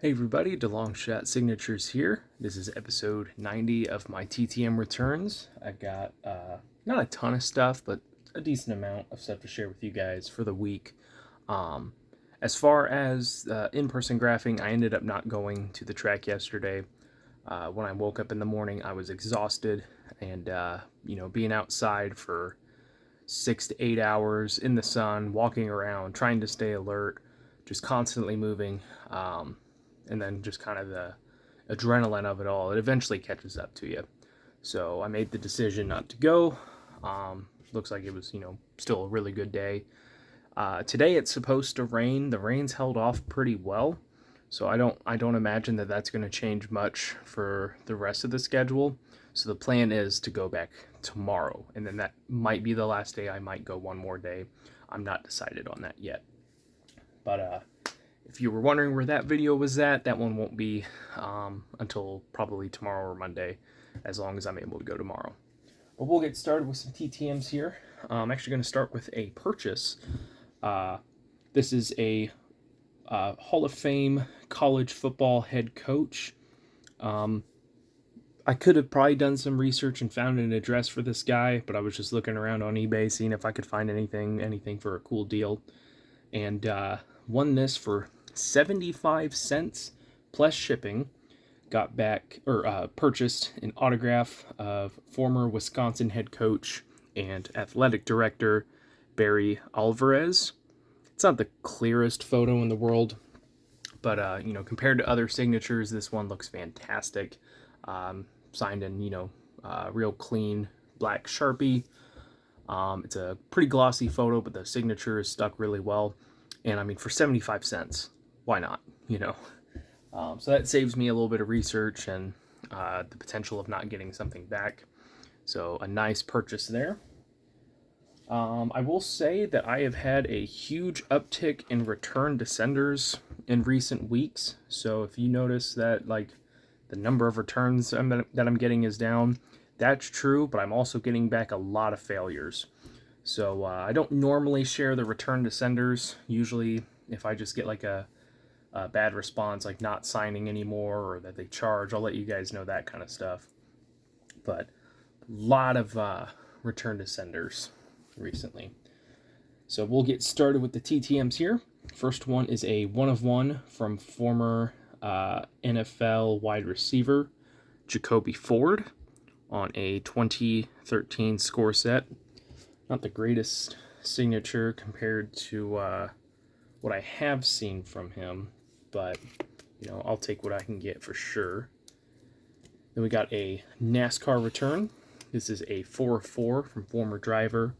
Hey everybody, DeLongshot Signatures here. This is episode 90 of my TTM Returns. I've got not a ton of stuff, but a decent amount of stuff to share with you guys for the week. As far as in-person graphing, I ended up not going to the track yesterday. When I woke up in the morning, I was exhausted, and being outside for 6 to 8 hours in the sun, walking around, trying to stay alert, just constantly moving. And then just kind of the adrenaline of it all, it eventually catches up to you. So I made the decision not to go. Looks like it was, still a really good day. Today it's supposed to rain. The rain's held off pretty well, so I don't imagine that that's going to change much for the rest of the schedule. So the plan is to go back tomorrow, and then that might be the last day. I might go one more day. I'm not decided on that yet. But if you were wondering where that video was at, that one won't be until probably tomorrow or Monday, as long as I'm able to go tomorrow. But we'll get started with some TTMs here. I'm actually going to start with a purchase. This is a Hall of Fame college football head coach. I could have probably done some research and found an address for this guy, but I was just looking around on eBay, seeing if I could find anything for a cool deal. And won this for 75 cents plus shipping. Got back or purchased an autograph of former Wisconsin head coach and athletic director Barry Alvarez. It's not the clearest photo in the world, but compared to other signatures, this one looks fantastic. Signed in real clean black Sharpie. It's a pretty glossy photo, but the signature is stuck really well. And I mean, for 75 cents, why not? So that saves me a little bit of research and the potential of not getting something back. So a nice purchase there. I will say that I have had a huge uptick in return to senders in recent weeks. So if you notice that the number of returns that I'm getting is down, that's true, but I'm also getting back a lot of failures. So I don't normally share the return to senders. Usually if I just get a bad response, like not signing anymore or that they charge, I'll let you guys know that kind of stuff. But a lot of return to senders recently. So we'll get started with the TTMs here. First one is a 1-of-1 from former NFL wide receiver Jacobi Ford on a 2013 score set. Not the greatest signature compared to what I have seen from him, but I'll take what I can get for sure. Then we got a NASCAR return. This is a 4-of-4 from former driver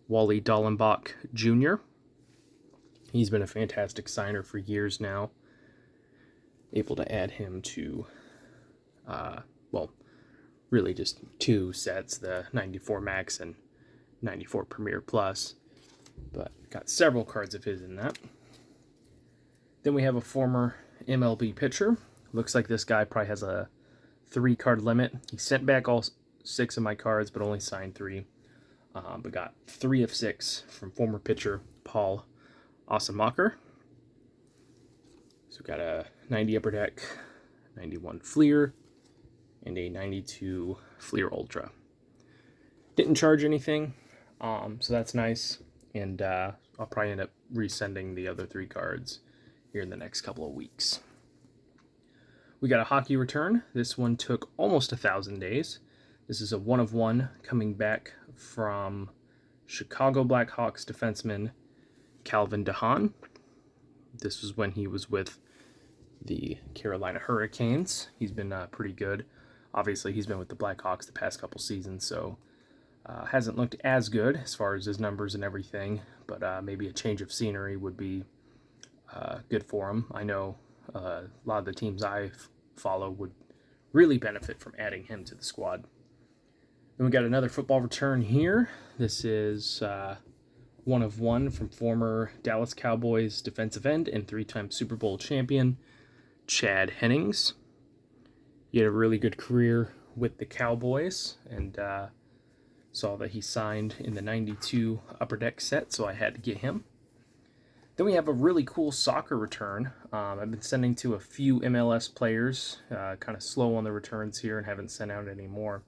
Wally Dahlenbach Jr. He's been a fantastic signer for years now. Able to add him to, really just two sets, the 94 Max and 94 Premier Plus, but got several cards of his in that. Then we have a former MLB pitcher. Looks like this guy probably has a 3-card limit. He sent back all 6 of my cards, but only signed 3. But got 3 of 6 from former pitcher Paul Ossenmacher. So got a 90 Upper Deck, 91 Fleer, and a 92 Fleer Ultra. Didn't charge anything, so that's nice. And I'll probably end up resending the other 3 cards here in the next couple of weeks. We got a hockey return. This one took almost 1,000 days. This is a 1-of-1 coming back from Chicago Blackhawks defenseman Calvin DeHaan. This was when he was with the Carolina Hurricanes. He's been pretty good. Obviously, he's been with the Blackhawks the past couple seasons, so hasn't looked as good as far as his numbers and everything, but maybe a change of scenery would be good for him. I know a lot of the teams I follow would really benefit from adding him to the squad. Then we got another football return here. This is 1-of-1 from former Dallas Cowboys defensive end and 3-time Super Bowl champion Chad Hennings. He had a really good career with the Cowboys, and saw that he signed in the 92 Upper Deck set, so I had to get him. Then we have a really cool soccer return. I've been sending to a few MLS players, kind of slow on the returns here and haven't sent out any more.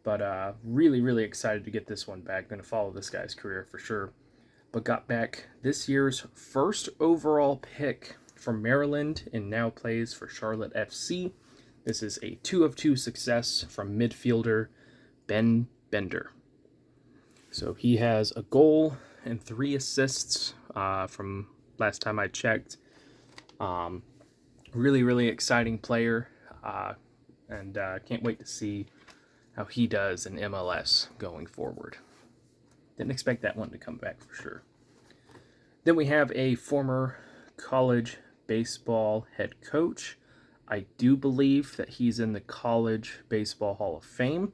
But really, really excited to get this one back. Going to follow this guy's career for sure. But got back this year's first overall pick from Maryland and now plays for Charlotte FC. This is a 2 of 2 success from midfielder Ben Bender. So he has a goal and 3 assists from last time I checked. Really, really exciting player, and can't wait to see how he does in MLS going forward. Didn't expect that one to come back for sure. Then we have a former college baseball head coach. I do believe that he's in the College Baseball Hall of Fame.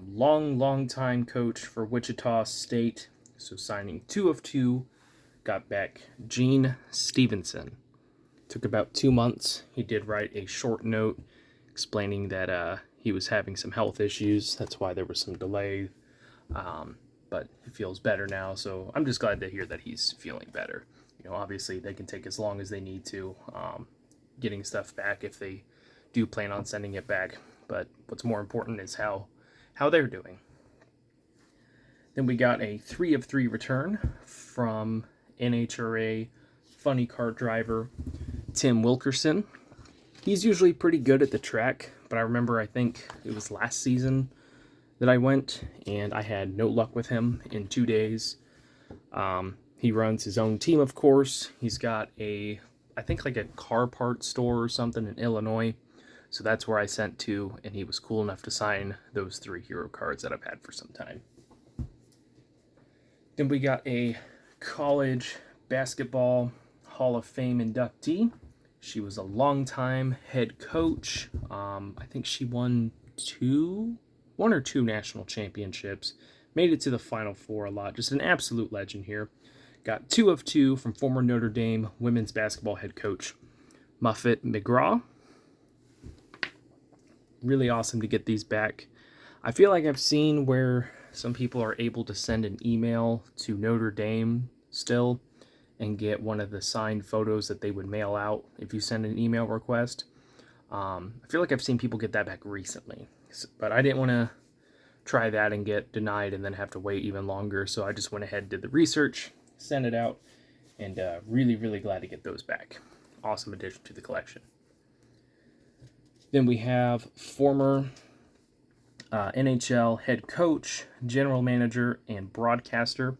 Long time coach for Wichita State. So signing 2 of 2, got back Gene Stevenson. Took about 2 months. He did write a short note explaining that he was having some health issues. That's why there was some delay. But he feels better now, so I'm just glad to hear that he's feeling better. Obviously they can take as long as they need to getting stuff back if they do plan on sending it back. But what's more important is how they're doing. Then we got a 3 of 3 return from NHRA funny car driver Tim Wilkerson. He's usually pretty good at the track, but I remember I think it was last season that I went and I had no luck with him in 2 days. He runs his own team, of course. He's got I think like a car parts store or something in Illinois. So that's where I sent to, and he was cool enough to sign those 3 hero cards that I've had for some time. Then we got a college basketball Hall of Fame inductee. She was a longtime head coach. I think she won 1 or 2 national championships. Made it to the Final Four a lot. Just an absolute legend here. Got 2 of 2 from former Notre Dame women's basketball head coach Muffet McGraw. Really awesome to get these back. I feel like I've seen where some people are able to send an email to Notre Dame still and get one of the signed photos that they would mail out if you send an email request. I feel like I've seen people get that back recently, but I didn't want to try that and get denied and then have to wait even longer, so I just went ahead and did the research, sent it out, and really, really glad to get those back. Awesome addition to the collection. Then we have former NHL head coach, general manager, and broadcaster.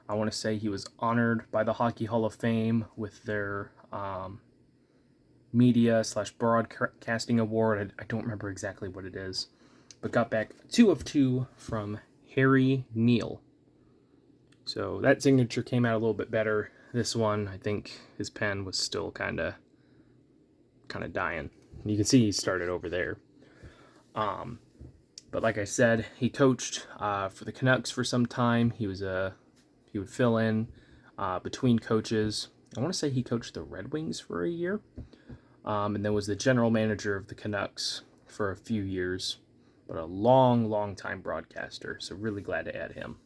I want to say he was honored by the Hockey Hall of Fame with their media/broadcasting award. I don't remember exactly what it is, but got back 2 of 2 from Harry Neal. So that signature came out a little bit better. This one, I think his pen was still kind of dying. You can see he started over there. But like I said, he coached for the Canucks for some time. He would fill in between coaches. I want to say he coached the Red Wings for a year, and then was the general manager of the Canucks for a few years. But a long time broadcaster. So really glad to add him.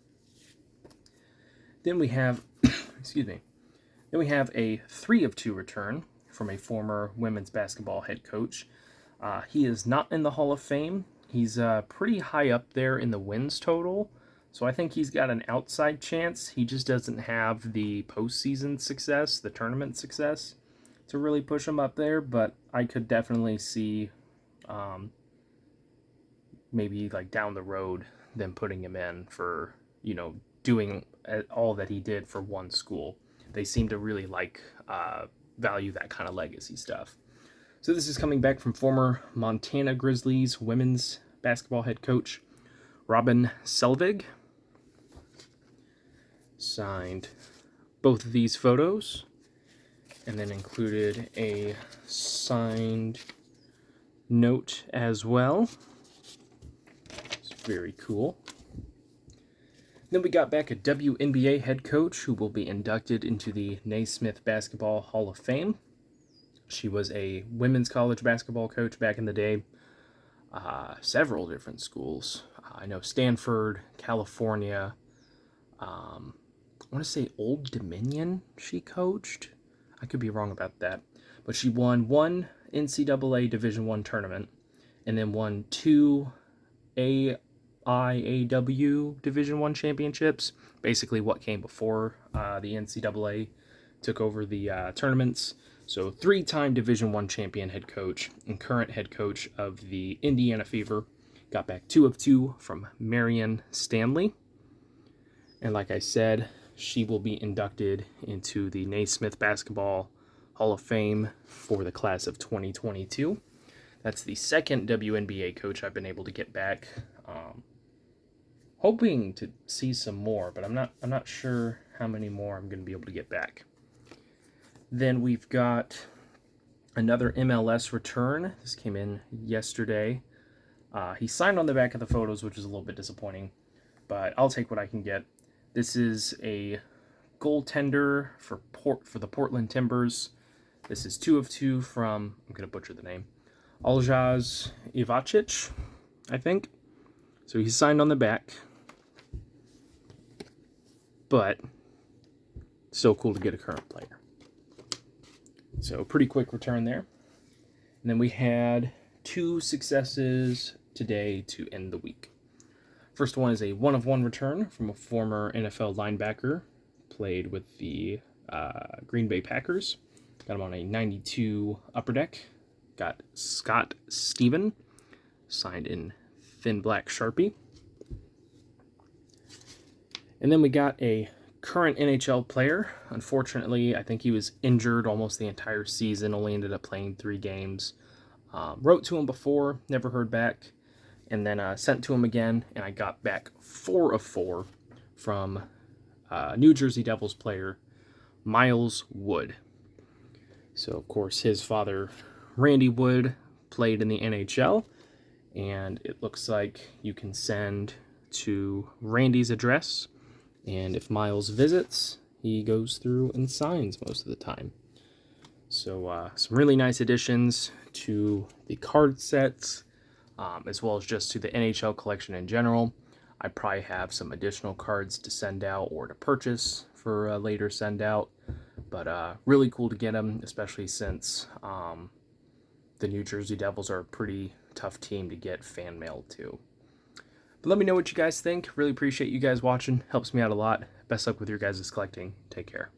Then we have, Then we have a 3 of 2 return from a former women's basketball head coach. He is not in the Hall of Fame. He's pretty high up there in the wins total, so I think he's got an outside chance. He just doesn't have the postseason success, the tournament success, to really push him up there, but I could definitely see maybe like down the road them putting him in for, doing all that he did for one school. They seem to really value that kind of legacy stuff. So this is coming back from former Montana Grizzlies women's basketball head coach Robin Selvig. Signed both of these photos and then included a signed note as well. It's very cool. Then we got back a WNBA head coach who will be inducted into the Naismith Basketball Hall of Fame. She was a women's college basketball coach back in the day. Several different schools. I know Stanford, California, want to say Old Dominion she coached. I could be wrong about that. But she won one NCAA Division I tournament and then won two AIAW Division I championships. Basically what came before the NCAA took over the tournaments. So 3-time Division I champion head coach and current head coach of the Indiana Fever. Got back 2 of 2 from Marion Stanley. And like I said, she will be inducted into the Naismith Basketball Hall of Fame for the class of 2022. That's the second WNBA coach I've been able to get back. Hoping to see some more, but I'm not sure how many more I'm going to be able to get back. Then we've got another MLS return. This came in yesterday. He signed on the back of the photos, which is a little bit disappointing, but I'll take what I can get. This is a goaltender for the Portland Timbers. This is 2 of 2 from, I'm going to butcher the name, Aljaz Ivacic, I think. So he signed on the back, but still cool to get a current player. So pretty quick return there. And then we had 2 successes today to end the week. First one is a 1-of-1 return from a former NFL linebacker, played with the Green Bay Packers. Got him on a 92 Upper Deck. Got Scott Steven, signed in thin black Sharpie. And then we got a current NHL player. Unfortunately, I think he was injured almost the entire season, only ended up playing 3 games. Wrote to him before, never heard back. And then sent to him again, and I got back 4 of 4 from New Jersey Devils player Miles Wood. So, of course, his father, Randy Wood, played in the NHL, and it looks like you can send to Randy's address, and if Miles visits, he goes through and signs most of the time. So, some really nice additions to the card sets, as well as just to the NHL collection in general. I probably have some additional cards to send out or to purchase for a later send out. But really cool to get them, especially since the New Jersey Devils are a pretty tough team to get fan mail to. But let me know what you guys think. Really appreciate you guys watching. Helps me out a lot. Best luck with your guys' collecting. Take care.